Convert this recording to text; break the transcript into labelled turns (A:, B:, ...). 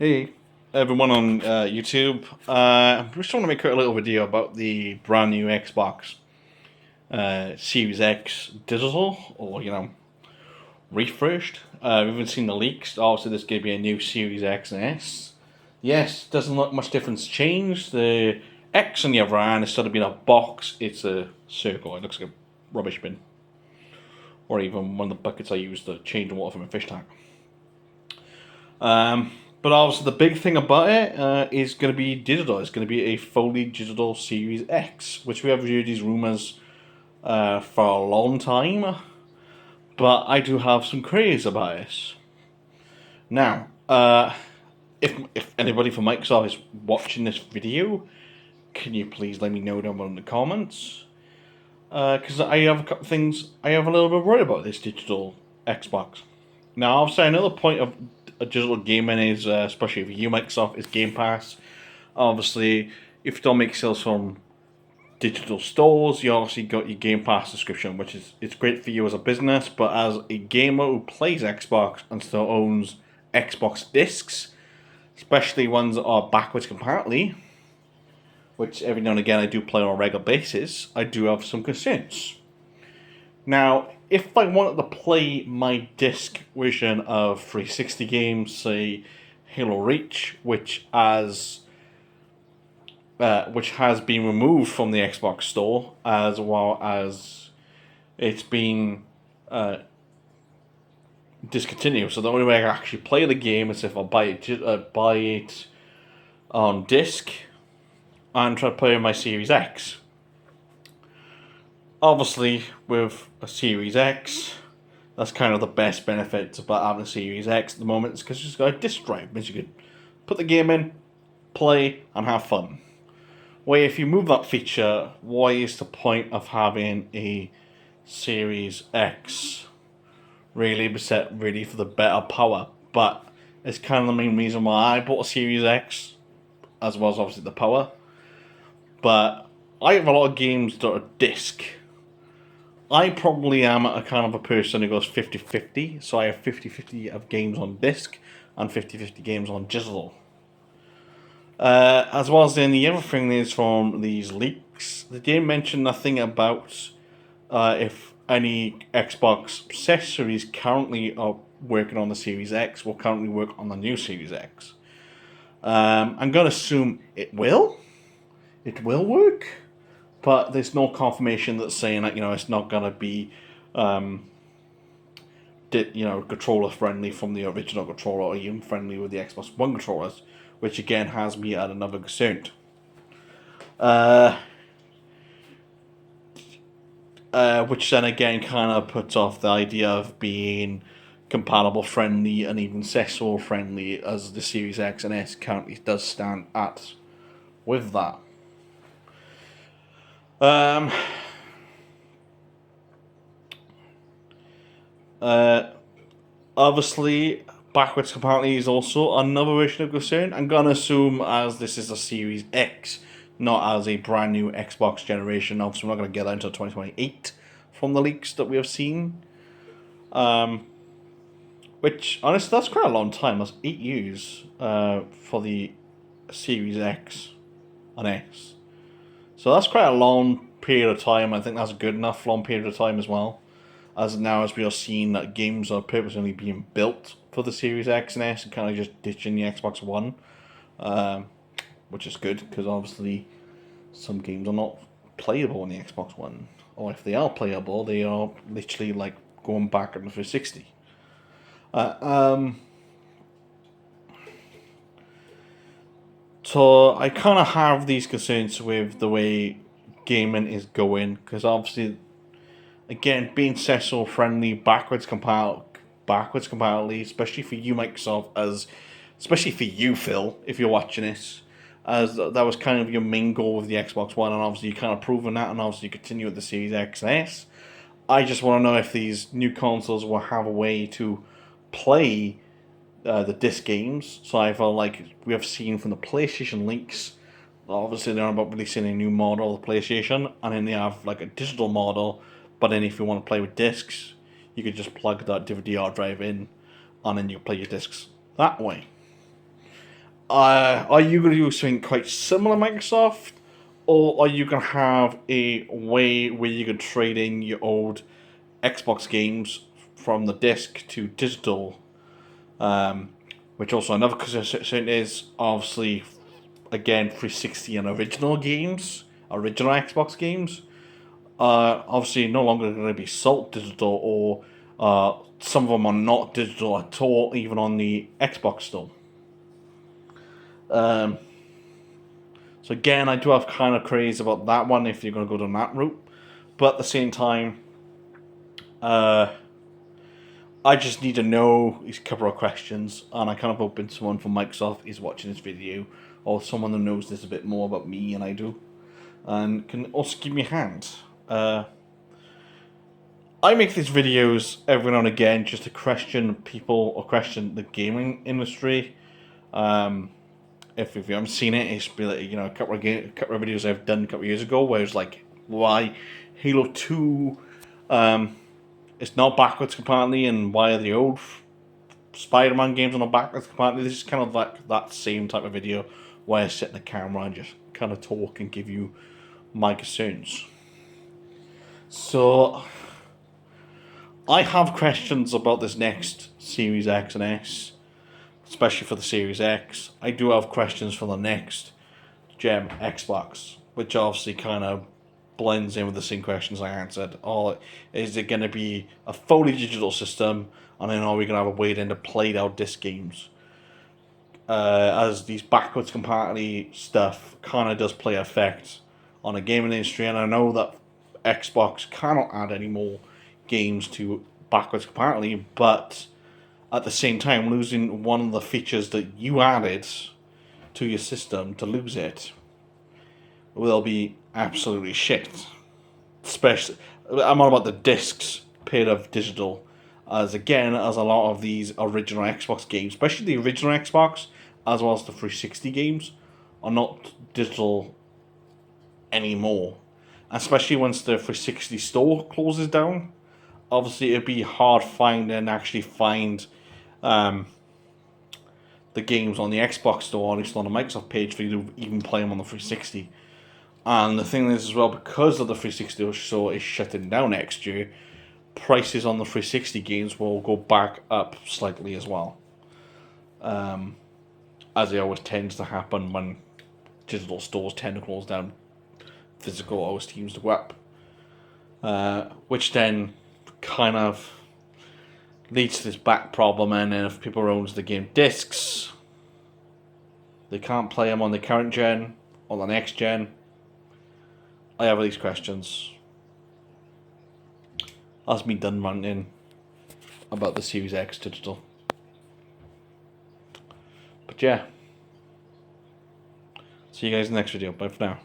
A: Hey everyone on YouTube. I'm just trying to make a little video about the brand new Xbox Series X digital, or refreshed. We haven't seen the leaks. Obviously, there's going to be a new Series X and S. Yes, doesn't look much difference changed. The X on the other hand, instead of being a box, it's a circle. It looks like a rubbish bin, or even one of the buckets I use to change the water from a fish tank. But obviously, the big thing about it is going to be digital. It's going to be a fully digital Series X, which we have heard these rumors for a long time. But I do have some craze about this. Now, if anybody from Microsoft is watching this video, can you please let me know down in the comments? Because I have a couple things I have a little bit worried about this digital Xbox. Now, obviously, another point of digital gaming is, especially for you, Microsoft, is Game Pass. Obviously, if you don't make sales from digital stores, you obviously got your Game Pass subscription, which is it's great for you as a business, but as a gamer who plays Xbox and still owns Xbox discs, especially ones that are backwards compatibility, which every now and again I do play on a regular basis, I do have some concerns. Now, if I wanted to play my disc version of 360 games, say Halo Reach, which has been removed from the Xbox Store, as well as it's been discontinued. So the only way I can actually play the game is if I buy it on disc and try to play on my Series X. Obviously, with a Series X, that's kind of the best benefit about having a Series X at the moment, is because it's got a disc drive, means you could put the game in, play, and have fun. Well, if you move that feature, why is the point of having a Series X? Really, set really for the better power, but it's kind of the main reason why I bought a Series X, as well as obviously the power. But I have a lot of games that are disc. I probably am a kind of a person who goes 50-50, so I have 50-50 of games on disc and 50-50 games on digital. As well as then the other thing is from these leaks, they didn't mention nothing about if any Xbox accessories currently are working on the Series X will currently work on the new Series X. I'm going to assume it will. It will work. But there's no confirmation that's saying that it's not gonna be, controller friendly from the original controller, or even friendly with the Xbox One controllers, which again has me at another concern. Which then again kind of puts off the idea of being compatible friendly and even sexual friendly, as the Series X and S currently does stand at with that. Obviously, backwards compatibility is also another issue of concern. I'm gonna assume, as this is a Series X, not as a brand new Xbox generation. Obviously, we're not gonna get that until 2028 from the leaks that we have seen. Which honestly, that's quite a long time. That's 8 years for the Series X and S. So that's quite a long period of time. I think that's a good enough long period of time as well. As now as we are seeing that games are purposely being built for the Series X and S and kind of just ditching the Xbox One. Which is good, because obviously some games are not playable on the Xbox One. Or if they are playable, they are literally like going back on the 360. So I kind of have these concerns with the way gaming is going, because obviously, again, being sexual friendly, backwards compatibility, especially for you, Microsoft, especially for you, Phil, if you're watching this, as that was kind of your main goal with the Xbox One, and obviously you kind of proven that, and obviously you continue with the Series X and S. I just want to know if these new consoles will have a way to play the disc games. So I felt like we have seen from the PlayStation leaks, obviously they're about releasing a new model of the PlayStation, and then they have like a digital model, but then if you want to play with discs, you could just plug that DVD drive in, and then you play your discs that way. Are you going to do something quite similar to Microsoft, or are you going to have a way where you can trade in your old Xbox games from the disc to digital? Which also another concern is obviously, again, 360 and original games, original Xbox games, obviously no longer going to be sold digital, or some of them are not digital at all, even on the Xbox store. So again, I do have kind of craze about that one if you're going to go down that route. But at the same time, I just need to know these couple of questions, and I kind of hoping someone from Microsoft is watching this video, or someone that knows this a bit more about me than I do, and can also give me a hand. I make these videos every now and again just to question people or question the gaming industry. If you haven't seen it, it's been like, a couple of videos I've done a couple of years ago where it's like why Halo 2 it's not backwards compatibility, and why are the old Spider-Man games are not backwards compatibility. This is kind of like that same type of video where I sit in the camera and just kind of talk and give you my concerns. So I have questions about this next Series X and S, especially for the Series X. I do have questions for the next Gen Xbox, which obviously kind of blends in with the same questions I answered. Is it going to be a fully digital system, and then are we going to have a way then to play out disc games? As these backwards compatibility stuff kind of does play effect on the gaming industry, and I know that Xbox cannot add any more games to backwards compatibility, but at the same time losing one of the features that you added to your system, to lose it will be absolutely shit. Especially, I'm on about the discs paid of digital, as a lot of these original Xbox games, especially the original Xbox, as well as the 360 games, are not digital anymore. Especially once the 360 store closes down, obviously it'd be hard actually find the games on the Xbox store, or at least on the Microsoft page, for you to even play them on the 360. And the thing is as well, because of the 360 store is shutting down next year, prices on the 360 games will go back up slightly as well. As it always tends to happen when digital stores tend to close down, physical always seems to go up. Which then kind of leads to this back problem, and if people owns the game discs, they can't play them on the current gen or the next gen. I have these questions. That's me done ranting about the Series X digital. But yeah, see you guys in the next video. Bye for now.